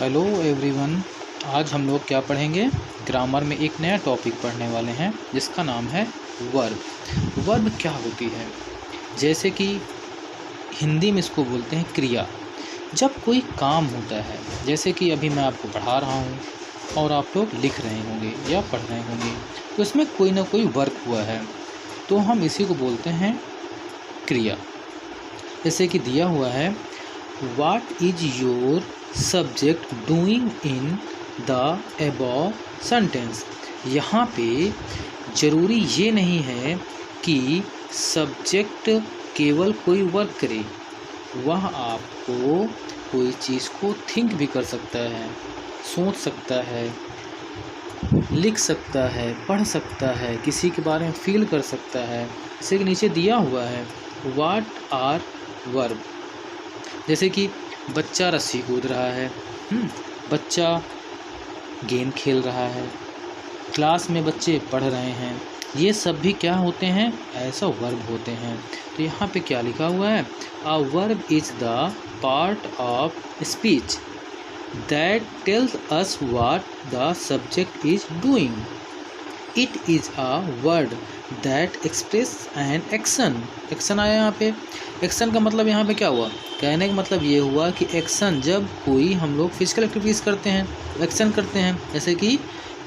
Hello everyone. आज हम लोग क्या पढ़ेंगे? ग्रामर में एक नया टॉपिक पढ़ने वाले हैं जिसका नाम है वर्ब। वर्ब क्या होती है? जैसे कि हिंदी में इसको बोलते हैं क्रिया। जब कोई काम होता है, जैसे कि अभी मैं आपको पढ़ा रहा हूँ और आप लोग लिख रहे होंगे या पढ़ रहे होंगे, तो इसमें कोई ना कोई वर्क हुआ है, तो हम इसी को बोलते हैं क्रिया। जैसे कि दिया हुआ है, what is your subject doing in the above sentence. यहाँ पे ज़रूरी ये नहीं है कि सब्जेक्ट केवल कोई वर्क करे, वह आपको कोई चीज़ को थिंक भी कर सकता है, सोच सकता है, लिख सकता है, पढ़ सकता है, किसी के बारे में फील कर सकता है। जैसे कि नीचे दिया हुआ है, व्हाट आर वर्ब। जैसे कि बच्चा रस्सी कूद रहा है, बच्चा गेम खेल रहा है, क्लास में बच्चे पढ़ रहे हैं, ये सब भी क्या होते हैं? ऐसा वर्ब होते हैं। तो यहाँ पे क्या लिखा हुआ है? A verb is the part of speech that tells us what the subject is doing. It is a word that express an action. Action आया यहाँ पे। एक्शन का मतलब यहाँ पे क्या हुआ? कहने का मतलब ये हुआ कि एक्शन, जब कोई हम लोग फिजिकल एक्टिविटीज़ करते हैं, एक्शन करते हैं। जैसे कि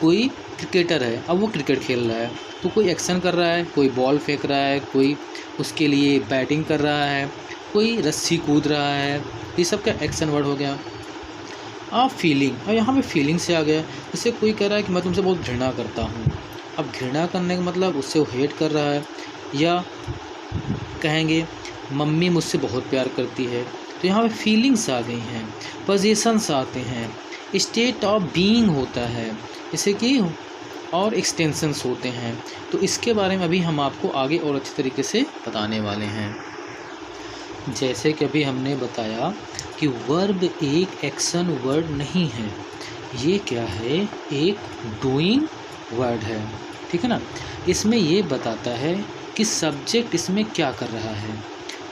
कोई क्रिकेटर है, अब वो क्रिकेट खेल रहा है, तो कोई एक्शन कर रहा है, कोई बॉल फेंक रहा है, कोई उसके लिए बैटिंग कर रहा है, कोई रस्सी कूद रहा है, ये सब का एक्शन वर्ड हो गया। आप फीलिंग, और यहाँ पे फीलिंग से आ गया। जैसे कोई कह रहा है कि मैं तुमसे बहुत घृणा करता हूँ, अब घृणा करने का मतलब उससे वो हेट कर रहा है। या कहेंगे मम्मी मुझसे बहुत प्यार करती है, तो यहाँ पे फीलिंग्स आ गई हैं, पोजीशंस आते हैं, स्टेट ऑफ बीइंग होता है, जैसे कि और एक्सटेंशंस होते हैं। तो इसके बारे में अभी हम आपको आगे और अच्छे तरीके से बताने वाले हैं। जैसे कि अभी हमने बताया कि वर्ब एक एक्शन वर्ड नहीं है, ये क्या है? एक डूइंग वर्ड है, ठीक है ना। इसमें ये बताता है कि सब्जेक्ट इसमें क्या कर रहा है।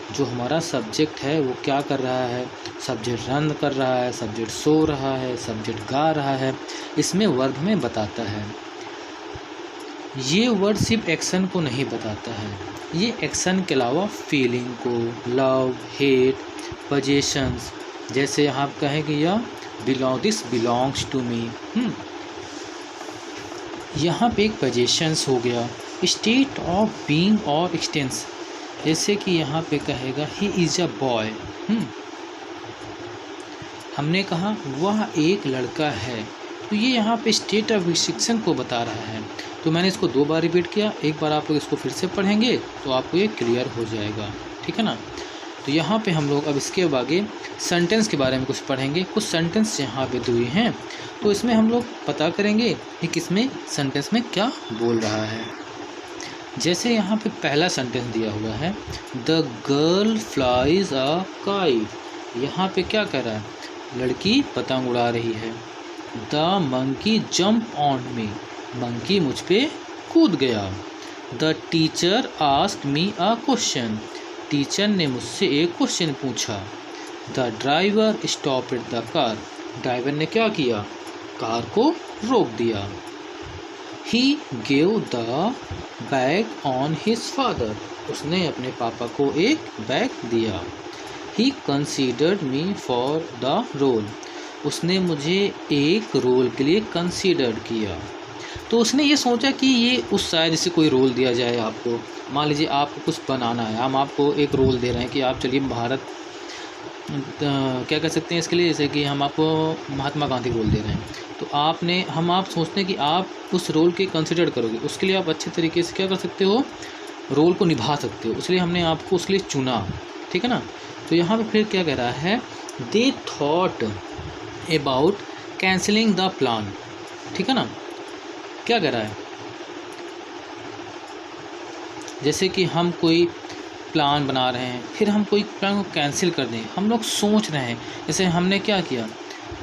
जो हमारा सब्जेक्ट है वो क्या कर रहा है? सब्जेक्ट रन कर रहा है, सब्जेक्ट सो रहा है, सब्जेक्ट गा रहा है, इसमें वर्ब में बताता है। ये वर्ड सिर्फ एक्शन को नहीं बताता है, ये एक्शन के अलावा फीलिंग को, लव, हेट, पोजेशंस, जैसे यहाँ आप कहें कि यह दिस बिलोंग्स टू मी, यहाँ पे एक पोजेशंस हो गया, स्टेट ऑफ बीइंग और एक्सटेंस। जैसे कि यहाँ पे कहेगा ही इज़ अ बॉय, हमने कहा वह एक लड़का है, तो ये यहाँ पे स्टेट ऑफ रिस्ट्रिक्शन को बता रहा है। तो मैंने इसको 2 बार रिपीट किया, एक बार आप लोग इसको फिर से पढ़ेंगे तो आपको ये क्लियर हो जाएगा, ठीक है ना। तो यहाँ पे हम लोग अब इसके आगे सेंटेंस के बारे में कुछ पढ़ेंगे। कुछ सेंटेंस यहाँ पे दिए हैं, तो इसमें हम लोग पता करेंगे कि किसमें सेंटेंस में क्या बोल रहा है। जैसे यहाँ पे पहला सेंटेंस दिया हुआ है, the girl flies a kite. यहाँ पे क्या कह रहा है? लड़की पतंग उड़ा रही है। The monkey jump on me, monkey मुझ पे कूद गया। The teacher asked me a question, teacher ने मुझसे एक क्वेश्चन पूछा। The driver stopped the car, driver ने क्या किया? कार को रोक दिया। He gave the bag on his father, उसने अपने पापा को एक बैग दिया। He considered me for the role, उसने मुझे एक रोल के लिए कंसीडर्ड किया। तो उसने ये सोचा कि ये उस शायद जैसे कोई रोल दिया जाए आपको, मान लीजिए आपको कुछ बनाना है, हम आपको एक रोल दे रहे हैं कि आप चलिए भारत क्या कह सकते हैं इसके लिए, जैसे कि हम आपको महात्मा गांधी रोल दे रहे हैं, तो आप सोचते हैं कि आप उस रोल के कंसिडर करोगे, उसके लिए आप अच्छे तरीके से क्या कर सकते हो? रोल को निभा सकते हो, इसलिए हमने आपको उसके लिए चुना, ठीक है ना। तो यहाँ पे फिर क्या कह रहा है? They thought about cancelling the plan, ठीक है ना। क्या कह रहा है? जैसे कि हम कोई प्लान बना रहे हैं, फिर हम कोई प्लान को कैंसिल कर दें, हम लोग सोच रहे हैं। जैसे हमने क्या किया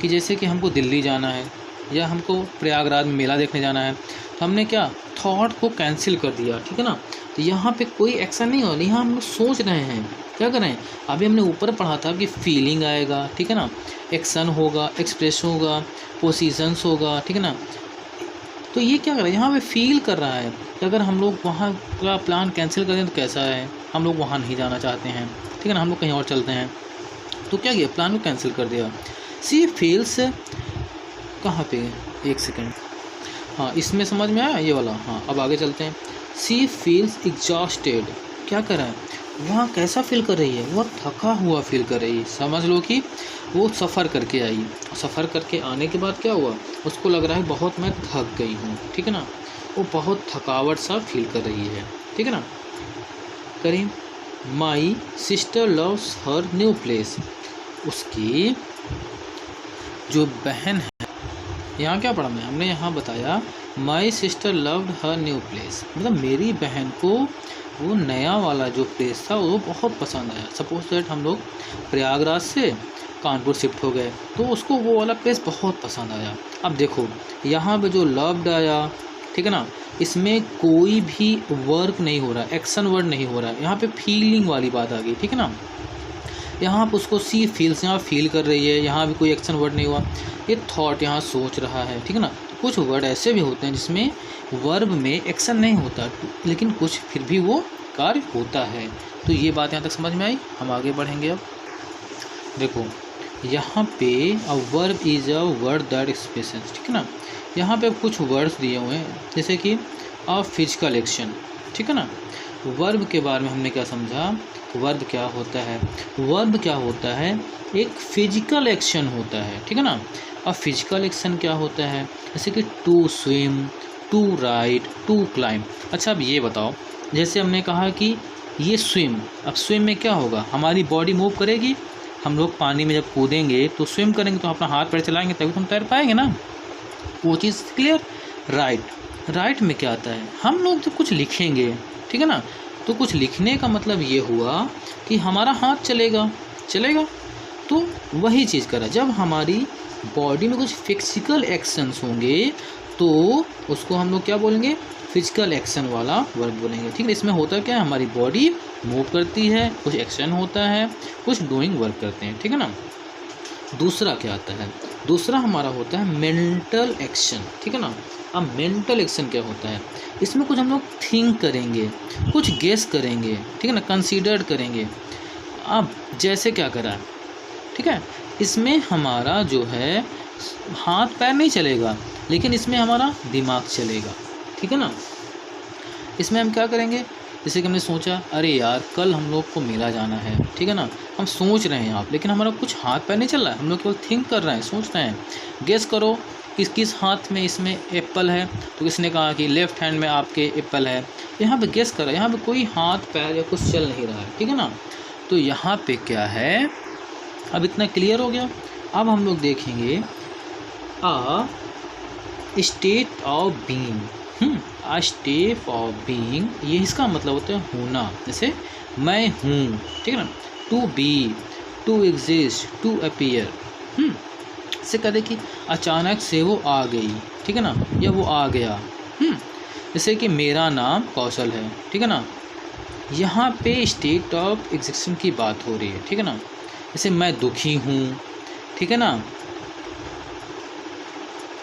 कि जैसे कि हमको दिल्ली जाना है या हमको प्रयागराज में मेला देखने जाना है, तो हमने क्या थॉट को कैंसिल कर दिया, ठीक है ना। तो यहाँ पे कोई एक्शन नहीं हो रहा, यहाँ हम लोग सोच रहे हैं क्या कर रहे हैं। अभी हमने ऊपर पढ़ा था कि फीलिंग आएगा, ठीक है ना, एक्शन होगा, एक्सप्रेशन होगा, पोजीशंस होगा, ठीक है ना। तो ये क्या कर रहा है, यहाँ पे फील कर रहा है कि अगर हम लोग वहाँ का प्लान कैंसिल कर दें तो कैसा है, हम लोग वहाँ नहीं जाना चाहते हैं, ठीक है ना, हम लोग कहीं और चलते हैं। तो क्या किया, प्लान को कैंसिल कर दिया। सी फील्स कहाँ पे, एक सेकेंड, हाँ इसमें समझ में आया ये वाला। हाँ अब आगे चलते हैं। सी फील्स एग्जॉस्टेड, क्या कर रहा है, वहाँ कैसा फील कर रही है, वह थका हुआ फील कर रही है। समझ लो कि वो सफ़र करके आई, सफ़र करके आने के बाद क्या हुआ, उसको लग रहा है बहुत मैं थक गई हूँ, ठीक है ना, वो बहुत थकावट सा फील कर रही है, ठीक है ना। Karim my sister loves her new place, उसकी जो बहन है, यहाँ क्या पढ़ा मैं, हमने यहाँ बताया my sister loved her new place, मतलब मेरी बहन को वो नया वाला जो प्लेस था वो बहुत पसंद आया। सपोज दैट हम लोग प्रयागराज से कानपुर शिफ्ट हो गए तो उसको वो वाला प्लेस बहुत पसंद आया। अब देखो यहाँ पे जो लव्ड आया, ठीक है ना, इसमें कोई भी वर्क नहीं हो रहा, एक्शन वर्ड नहीं हो रहा है, यहाँ पे फीलिंग वाली बात आ गई, ठीक है ना। यहाँ पर उसको सी फील्स, यहाँ फील कर रही है, यहाँ भी कोई एक्शन वर्ड नहीं हुआ, ये थॉट यहाँ सोच रहा है, ठीक है ना। कुछ वर्ड ऐसे भी होते हैं जिसमें वर्ब में एक्शन नहीं होता लेकिन कुछ फिर भी वो कार्य होता है। तो ये बात यहाँ तक समझ में आई, हम आगे बढ़ेंगे। अब देखो यहाँ पे a verb is a word that expresses, ठीक है ना। यहाँ पे कुछ वर्ड्स दिए हुए हैं जैसे कि अ फिजिकल एक्शन, ठीक है ना। वर्ब के बारे में हमने क्या समझा, वर्ब क्या होता है, वर्ब क्या होता है, एक फिजिकल एक्शन होता है, ठीक है ना। अब फिजिकल एक्शन क्या होता है, जैसे कि to swim, to ride, to climb. अच्छा अब ये बताओ, जैसे हमने कहा कि ये स्विम, अब स्विम में क्या होगा, हमारी बॉडी मूव करेगी, हम लोग पानी में जब कूदेंगे तो स्विम करेंगे तो अपना हाथ पैर चलाएंगे तभी तो हम तैर पाएंगे ना, वो चीज़ क्लियर। राइट, राइट में क्या आता है, हम लोग जब कुछ लिखेंगे, ठीक है ना, तो कुछ लिखने का मतलब ये हुआ कि हमारा हाथ चलेगा, तो वही चीज़ करा। जब हमारी बॉडी में कुछ फिजिकल एक्शंस होंगे तो उसको हम लोग क्या बोलेंगे, फिजिकल एक्शन वाला वर्ब बोलेंगे, ठीक है। इसमें होता क्या है, हमारी बॉडी मूव करती है, कुछ एक्शन होता है, कुछ डूइंग वर्क करते हैं, ठीक है ना। दूसरा क्या आता है, दूसरा हमारा होता है मेंटल एक्शन, ठीक है ना। अब मेंटल एक्शन क्या होता है, इसमें कुछ हम लोग थिंक करेंगे, कुछ गेस करेंगे, ठीक है ना, कंसीडर करेंगे। अब जैसे क्या करा, ठीक है, इसमें हमारा जो है हाथ पैर नहीं चलेगा लेकिन इसमें हमारा दिमाग चलेगा, ठीक है ना। इसमें हम क्या करेंगे, जैसे कि हमने सोचा अरे यार कल हम लोग को मेला जाना है, ठीक है ना, हम सोच रहे हैं आप, लेकिन हमारा कुछ हाथ पैर नहीं चल रहा है, हम लोग केवल थिंक कर रहे हैं, सोच रहे हैं। गेस करो किस हाथ में इसमें एप्पल है, तो किसने कहा कि लेफ्ट हैंड में आपके एप्पल है, यहाँ पे गेस करो, यहाँ पे कोई हाथ पैर या कुछ चल नहीं रहा है, ठीक है ना। तो यहाँ पे क्या है, अब इतना क्लियर हो गया। अब हम लोग देखेंगे a state of being, a state of being, ये इसका मतलब होता है होना, जैसे मैं हूँ, ठीक है ना, to be, to exist, to appear. इससे कहते कि अचानक से वो आ गई, ठीक है ना, या वो आ गया। जैसे कि मेरा नाम कौशल है, ठीक है ना, यहाँ पे स्टेट ऑफ एग्जिस्टेंस की बात हो रही है, ठीक है ना। जैसे मैं दुखी हूँ, ठीक है ना,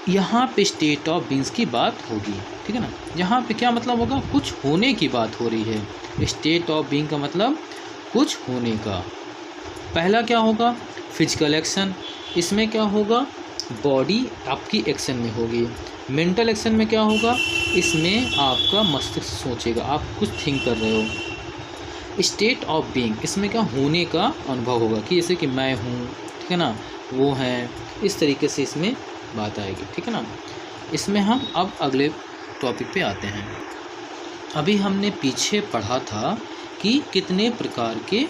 यहाँ पे स्टेट ऑफ बीइंग्स की बात होगी, ठीक है ना। यहाँ पे क्या मतलब होगा, कुछ होने की बात हो रही है। स्टेट ऑफ बीइंग का मतलब कुछ होने का। पहला क्या होगा, फिजिकल एक्शन, इसमें क्या होगा, बॉडी आपकी एक्शन में होगी। मेंटल एक्शन में क्या होगा, इसमें आपका मस्तिष्क सोचेगा, आप कुछ थिंक कर रहे हो। स्टेट ऑफ बीइंग, इसमें क्या होने का अनुभव होगा कि जैसे कि मैं हूँ, ठीक है ना, वो है, इस तरीके से इसमें बात आएगी, ठीक है ना। इसमें हम अब अगले टॉपिक पे आते हैं। अभी हमने पीछे पढ़ा था कि कितने प्रकार के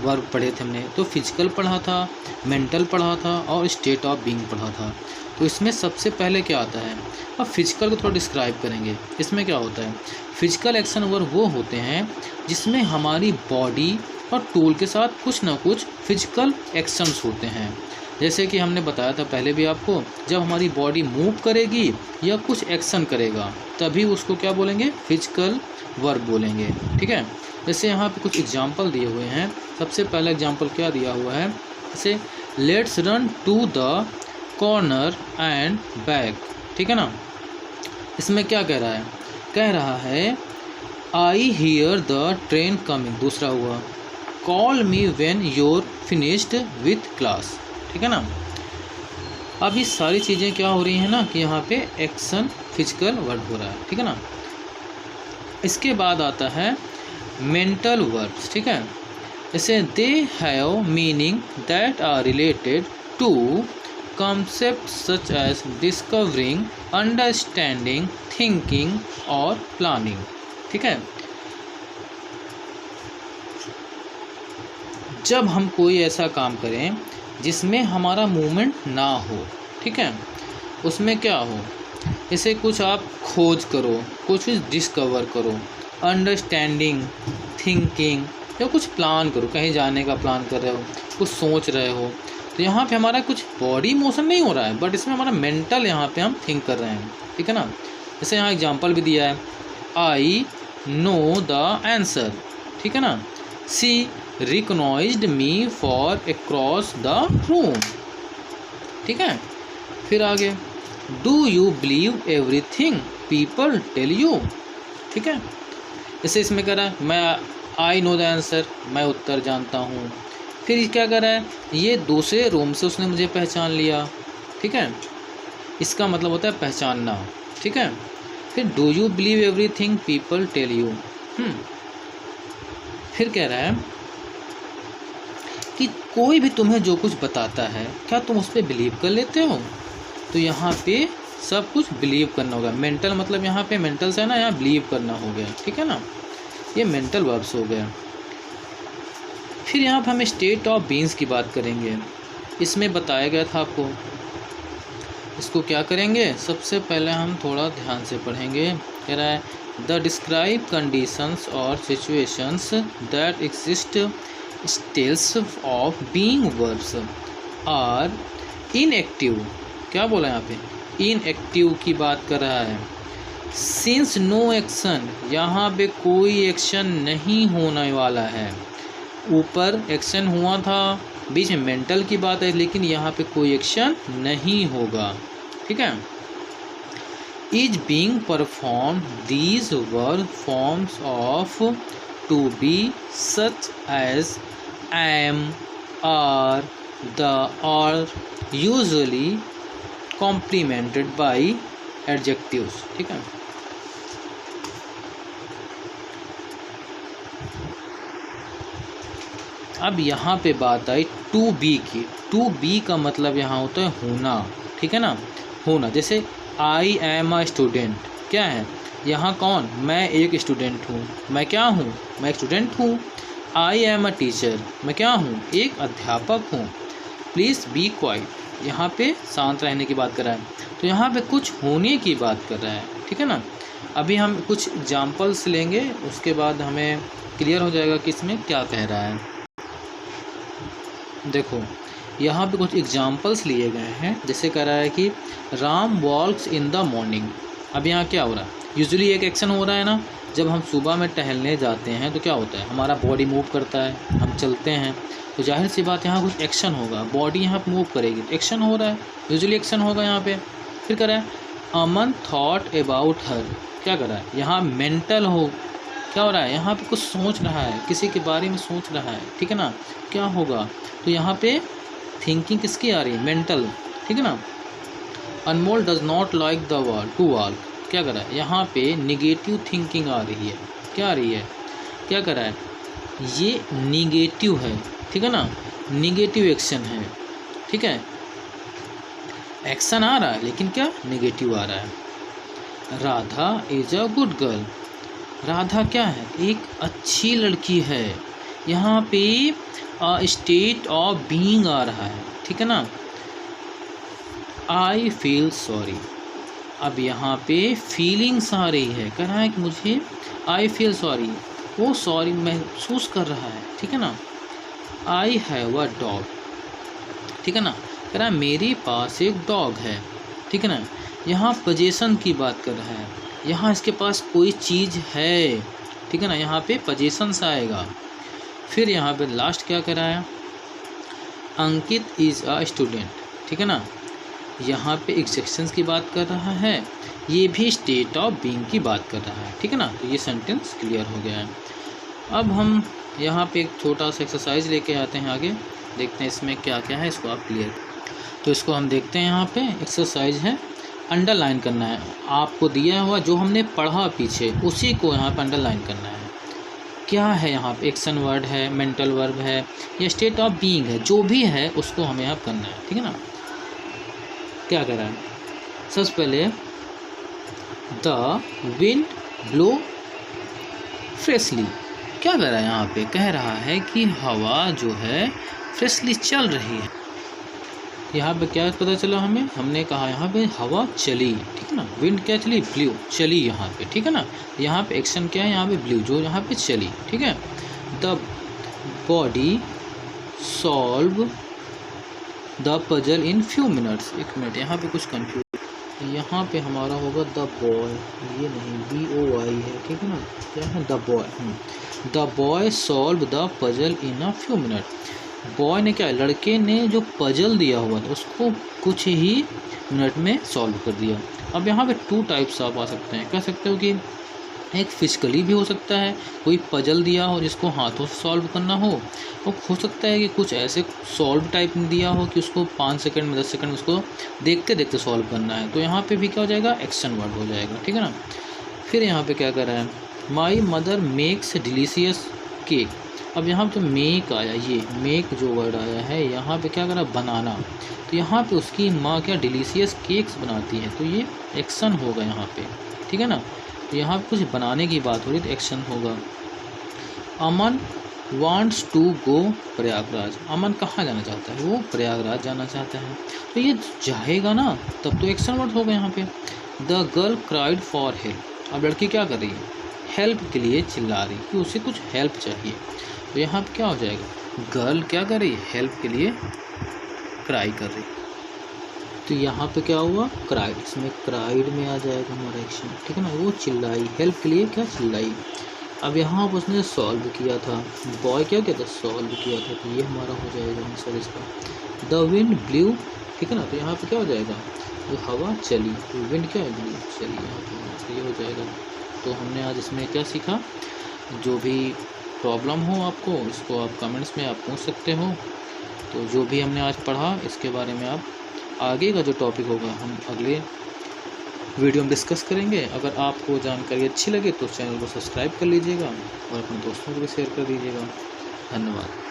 वर्ब पढ़े थे हमने, तो फिजिकल पढ़ा था, मेंटल पढ़ा था और स्टेट ऑफ बीइंग पढ़ा था। तो इसमें सबसे पहले क्या आता है, अब फिजिकल को थोड़ा डिस्क्राइब करेंगे। इसमें क्या होता है, फिजिकल एक्शन वर्ब वो होते हैं जिसमें हमारी बॉडी और टूल के साथ कुछ ना कुछ फिजिकल एक्शंस होते हैं। जैसे कि हमने बताया था पहले भी आपको, जब हमारी बॉडी मूव करेगी या कुछ एक्शन करेगा तभी उसको क्या बोलेंगे, फिजिकल वर्ब बोलेंगे। ठीक है, जैसे यहाँ पे कुछ एग्जाम्पल दिए हुए हैं। सबसे पहला एग्जाम्पल क्या दिया हुआ है, जैसे let's run to the corner and back. ठीक है ना, इसमें क्या कह रहा है, कह रहा है I hear the train coming. दूसरा हुआ call me when you're finished with class. ठीक है ना, अब ये सारी चीज़ें क्या हो रही हैं ना कि यहाँ पे एक्शन फिजिकल वर्ब हो रहा है। ठीक है ना, इसके बाद आता है मेंटल वर्ब्स। ठीक है, जैसे they have meaning that are related to concepts such as discovering, understanding, thinking और planning। ठीक है, जब हम कोई ऐसा काम करें जिसमें हमारा मूवमेंट ना हो, ठीक है, उसमें क्या हो, जैसे कुछ आप खोज करो, कुछ डिस्कवर करो, अंडरस्टैंडिंग, थिंकिंग, या कुछ प्लान करो, कहीं जाने का प्लान कर रहे हो, कुछ सोच रहे हो, तो यहाँ पे हमारा कुछ बॉडी मोशन नहीं हो रहा है, बट इसमें हमारा मेंटल यहाँ पे हम थिंक कर रहे हैं। ठीक है ना, जैसे यहाँ एग्जांपल भी दिया है, आई नो द आंसर। ठीक है ना, she recognised me for across the room. ठीक है, फिर आगे do you believe everything people tell you. ठीक है, जैसे इसमें कह रहा है मैं आई नो द आंसर, मैं उत्तर जानता हूँ। फिर क्या कर रहा है, ये दूसरे रूम से उसने मुझे पहचान लिया। ठीक है, इसका मतलब होता है पहचानना। ठीक है, फिर do you believe everything people tell you. फिर कह रहा है कि कोई भी तुम्हें जो कुछ बताता है क्या तुम उस पर बिलीव कर लेते हो। तो यहाँ पे सब कुछ बिलीव करना होगा। मेंटल मतलब यहाँ पे मेंटल से है ना, यहाँ बिलीव करना हो गया। ठीक है ना, ये मेंटल वर्ब्स हो गया। फिर यहाँ पे हम स्टेट ऑफ बीइंग्स की बात करेंगे। इसमें बताया गया था आपको, इसको क्या करेंगे, सबसे पहले हम थोड़ा ध्यान से पढ़ेंगे। कह रहा है द डिस्क्राइब कंडीशंस और situations that exist states of being verbs are inactive. क्या बोला यहाँ पे, इनएक्टिव की बात कर रहा है। सिंस नो एक्शन, यहाँ पे कोई एक्शन नहीं होने वाला है। ऊपर एक्शन हुआ था, बीच में मेंटल की बात है, लेकिन यहाँ पे कोई एक्शन नहीं होगा। ठीक है, is being perform these verb forms of to be such as am, are, the और यूजुअली कॉम्प्लीमेंटेड बाई एडजेक्टिव्स। ठीक है, अब यहाँ पे बात आई टू बी की। टू बी का मतलब यहाँ होता है होना। ठीक है ना, होना। जैसे आई एम अ स्टूडेंट, क्या है यहाँ कौन, मैं एक स्टूडेंट हूँ। मैं क्या हूँ, मैं एक स्टूडेंट हूँ। आई एम अ टीचर, मैं क्या हूँ, एक अध्यापक हूँ। प्लीज़ बी क्वाइट, यहाँ पे शांत रहने की बात कर रहा है, तो यहाँ पे कुछ होने की बात कर रहा है। ठीक है ना, अभी हम कुछ एग्जाम्पल्स लेंगे, उसके बाद हमें क्लियर हो जाएगा कि इसमें क्या कह रहा है। देखो यहाँ पे कुछ एग्जाम्पल्स लिए गए हैं। जैसे कह रहा है कि राम वॉक्स इन द मॉर्निंग। अब यहाँ क्या हो रहा है, यूजुअली एक एक्शन हो रहा है ना, जब हम सुबह में टहलने जाते हैं तो क्या होता है, हमारा बॉडी मूव करता है, हम चलते हैं, तो जाहिर सी बात यहाँ कुछ एक्शन होगा, बॉडी यहाँ पे मूव करेगी, तो एक्शन हो रहा है, यूजुअली एक्शन होगा यहाँ पे। फिर कह रहा है अमन थॉट अबाउट हर। क्या कर रहा है, यहाँ मेंटल हो, क्या हो रहा है, यहाँ पे कुछ सोच रहा है, किसी के बारे में सोच रहा है। ठीक है ना, क्या होगा, तो यहाँ पे थिंकिंग किसकी आ रही है, मेंटल। ठीक है ना, Anmol does not like the world to walk. क्या कर रहा है, यहाँ पे निगेटिव थिंकिंग आ रही है। क्या आ रही है, क्या कर रहा है, ये निगेटिव है। ठीक है ना, निगेटिव एक्शन है। ठीक है, एक्शन आ रहा है लेकिन क्या, निगेटिव आ रहा है। Radha is a good girl. Radha क्या है, एक अच्छी लड़की है। यहाँ पे स्टेट ऑफ बीइंग आ रहा है। ठीक है ना, आई फील सॉरी। अब यहाँ पे फीलिंग्स आ रही है, कह रहा है कि मुझे आई फील सॉरी, वो सॉरी महसूस कर रहा है। ठीक है ना, आई हैव अ डॉग। ठीक है ना, कह रहा है मेरे पास एक डॉग है, ठीक है ना। यहाँ पोजेशन की बात कर रहा है, यहाँ इसके पास कोई चीज़ है, ठीक है ना, यहाँ पे पोजेशंस आएगा। फिर यहाँ पे लास्ट क्या कर रहा है, अंकित इज़ अ स्टूडेंट, ठीक है ना, यहाँ पे एक्सेप्शंस की बात कर रहा है, ये भी स्टेट ऑफ बीइंग की बात कर रहा है, ठीक है ना। तो ये सेंटेंस क्लियर हो गया है। अब हम यहाँ पे एक छोटा सा एक्सरसाइज लेके आते हैं आगे, देखते हैं इसमें क्या क्या है, इसको आप क्लियर। तो इसको हम देखते हैं, यहाँ पे एक्सरसाइज है, अंडरलाइन करना है। आपको दिया हुआ जो हमने पढ़ा पीछे उसी को यहाँ पे अंडरलाइन करना है। क्या है यहाँ पे, एक्शन वर्ड है, मेंटल वर्ब है या स्टेट ऑफ बीइंग है, जो भी है उसको हमें यहाँ करना है, ठीक है ना। क्या कर रहा है, सबसे पहले द विंड ब्लो फ्रेशली, क्या कर रहा है यहाँ पे, कह रहा है कि हवा जो है फ्रेशली चल रही है। यहाँ पे क्या पता चला हमें, हमने कहा यहाँ पे हवा चली, ठीक है ना, विंड क्या चली, ब्लू चली यहाँ पे, ठीक है ना। यहाँ पे एक्शन क्या है, यहाँ पे ब्लू जो यहाँ पे चली, ठीक है। The body solve the puzzle in few minutes, एक मिनट यहाँ पे कुछ कंफ्यूज, यहाँ पे हमारा होगा द बॉय, ये नहीं BOY है, ठीक है ना, क्या है the boy, the boy solve the puzzle in a few minute. Boy ने क्या, लड़के ने जो पजल दिया हुआ था उसको कुछ ही मिनट में सॉल्व कर दिया। अब यहाँ पे टू टाइप्स आप आ सकते हैं, कह सकते हो कि एक फिजिकली भी हो सकता है, कोई पजल दिया हो जिसको हाथों से सॉल्व करना हो सकता है कि कुछ ऐसे सॉल्व टाइप दिया हो कि उसको 5 सेकंड में 10 सेकंड में उसको देखते देखते सॉल्व करना है, तो यहाँ पे भी क्या हो जाएगा, एक्शन वर्ड हो जाएगा, ठीक है ना। फिर यहाँ पे क्या कर रहा है, my mother makes delicious cake. अब यहाँ पे मेक आया, ये मेक जो वर्ड आया है यहाँ पे क्या करा, बनाना, तो यहाँ पे उसकी माँ क्या डिलीशियस केक्स बनाती है, तो ये एक्शन होगा यहाँ पे, ठीक है ना। तो यहाँ पे कुछ बनाने की बात हो रही तो एक्शन होगा। अमन वांट्स टू गो प्रयागराज, अमन कहाँ जाना चाहता है, वो प्रयागराज जाना चाहता है, तो ये जाएगा ना, तब तो एक्शन वर्ड होगा यहाँ पे। The girl cried for help, अब लड़की क्या कर रही है, हेल्प के लिए चिल्ला रही कि उसे कुछ हेल्प चाहिए, तो यहाँ पे क्या हो जाएगा, गर्ल क्या कर रही है, हेल्प के लिए क्राई कर रही, तो यहाँ पे क्या हुआ, क्राइड, इसमें क्राइड में आ जाएगा हमारा एक्शन, ठीक है ना, वो चिल्लाई, हेल्प के लिए क्या चिल्लाई। अब यहाँ पर उसने सॉल्व किया था, बॉय क्या किया था, सॉल्व किया था, तो ये हमारा हो जाएगा आंसर इसका। द विंड ब्लू, ठीक है ना, तो यहाँ पे क्या हो जाएगा, जो हवा चली, तो विंड क्या है, ब्लू चली, यहाँ पे ये हो जाएगा। तो हमने आज इसमें क्या सीखा, जो भी प्रॉब्लम हो आपको इसको आप कमेंट्स में आप पूछ सकते हो। तो जो भी हमने आज पढ़ा इसके बारे में आप आगे का जो टॉपिक होगा हम अगले वीडियो में डिस्कस करेंगे। अगर आपको जानकारी अच्छी लगे तो चैनल को सब्सक्राइब कर लीजिएगा और अपने दोस्तों को भी शेयर कर दीजिएगा। धन्यवाद।